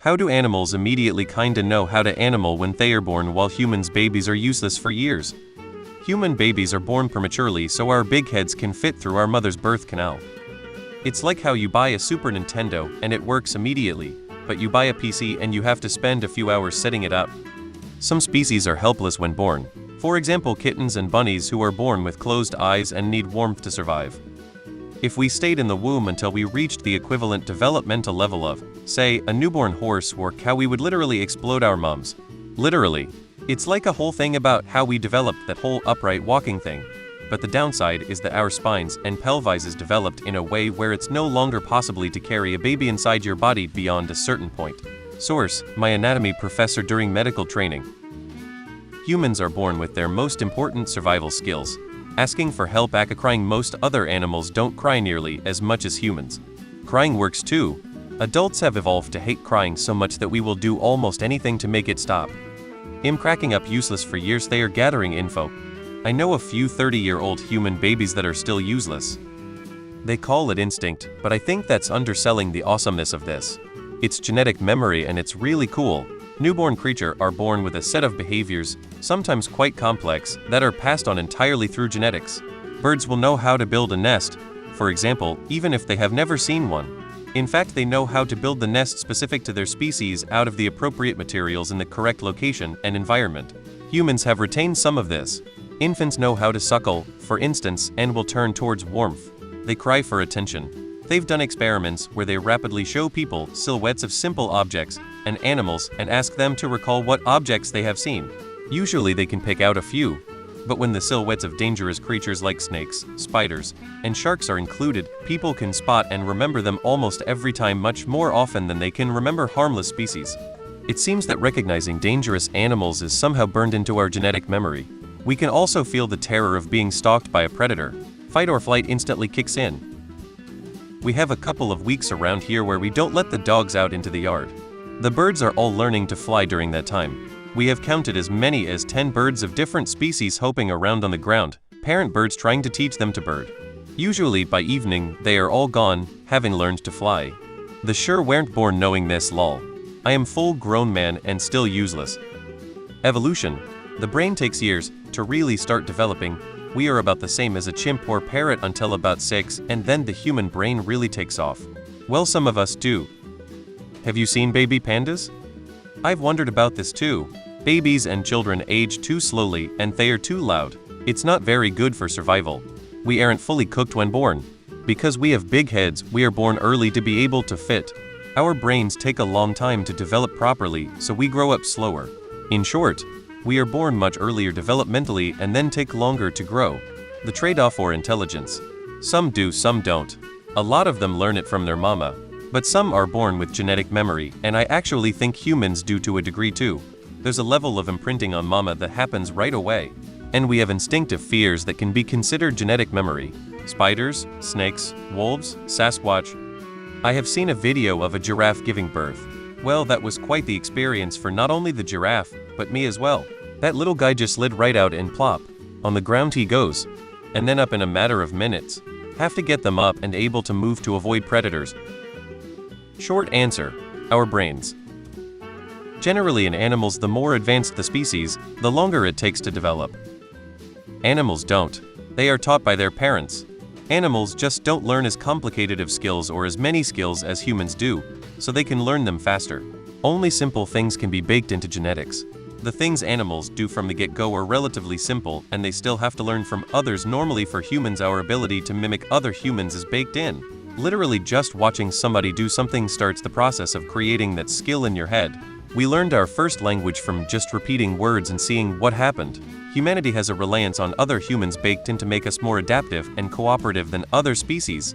How do animals immediately kinda know how to animal when they are born while humans' babies are useless for years? Human babies are born prematurely so our big heads can fit through our mother's birth canal. It's like how you buy a Super Nintendo and it works immediately, but you buy a PC and you have to spend a few hours setting it up. Some species are helpless when born. For example, kittens and bunnies who are born with closed eyes and need warmth to survive. If we stayed in the womb until we reached the equivalent developmental level of, say, a newborn horse or cow, we would literally explode our mums. Literally. It's like a whole thing about how we developed that whole upright walking thing. But the downside is that our spines and pelvis is developed in a way where it's no longer possible to carry a baby inside your body beyond a certain point. Source: my anatomy professor during medical training. Humans are born with their most important survival skills. Asking for help. Crying. Most other animals don't cry nearly as much as humans. Crying works too. Adults have evolved to hate crying so much that we will do almost anything to make it stop. Cracking up useless for years. They are gathering info. I know a few 30-year-old human babies that are still useless. They call it instinct, but I think that's underselling the awesomeness of this. It's genetic memory and it's really cool. Newborn creatures are born with a set of behaviors, sometimes quite complex, that are passed on entirely through genetics. Birds will know how to build a nest, for example, even if they have never seen one. In fact, they know how to build the nest specific to their species out of the appropriate materials in the correct location and environment. Humans have retained some of this. Infants know how to suckle, for instance, and will turn towards warmth. They cry for attention. They've done experiments where they rapidly show people silhouettes of simple objects and animals and ask them to recall what objects they have seen. Usually they can pick out a few, but when the silhouettes of dangerous creatures like snakes, spiders, and sharks are included, people can spot and remember them almost every time, much more often than they can remember harmless species. It seems that recognizing dangerous animals is somehow burned into our genetic memory. We can also feel the terror of being stalked by a predator. Fight or flight instantly kicks in. We have a couple of weeks around here where we don't let the dogs out into the yard. The birds are all learning to fly during that time. We have counted as many as 10 birds of different species hopping around on the ground, parent birds trying to teach them to bird. Usually by evening, they are all gone, having learned to fly. The sure weren't born knowing this, lol. I am full-grown man and still useless. Evolution. The brain takes years to really start developing. We are about the same as a chimp or parrot until about 6, and then the human brain really takes off. Well, some of us do. Have you seen baby pandas? I've wondered about this too. Babies and children age too slowly and they are too loud. It's not very good for survival. We aren't fully cooked when born. Because we have big heads, we are born early to be able to fit. Our brains take a long time to develop properly, so we grow up slower. In short, we are born much earlier developmentally and then take longer to grow. The trade-off or intelligence. Some do, some don't. A lot of them learn it from their mama. But some are born with genetic memory, and I actually think humans do to a degree too. There's a level of imprinting on mama that happens right away. And we have instinctive fears that can be considered genetic memory. Spiders, snakes, wolves, Sasquatch. I have seen a video of a giraffe giving birth. Well, that was quite the experience for not only the giraffe, but me as well. That little guy just slid right out and plop. On the ground he goes. And then up in a matter of minutes. Have to get them up and able to move to avoid predators. Short answer: our brains. Generally in animals, the more advanced the species, the longer it takes to develop. Animals don't. They are taught by their parents. Animals just don't learn as complicated of skills or as many skills as humans do, so they can learn them faster. Only simple things can be baked into genetics. The things animals do from the get-go are relatively simple, and they still have to learn from others. Normally for humans, our ability to mimic other humans is baked in. Literally just watching somebody do something starts the process of creating that skill in your head. We learned our first language from just repeating words and seeing what happened. Humanity has a reliance on other humans baked in to make us more adaptive and cooperative than other species.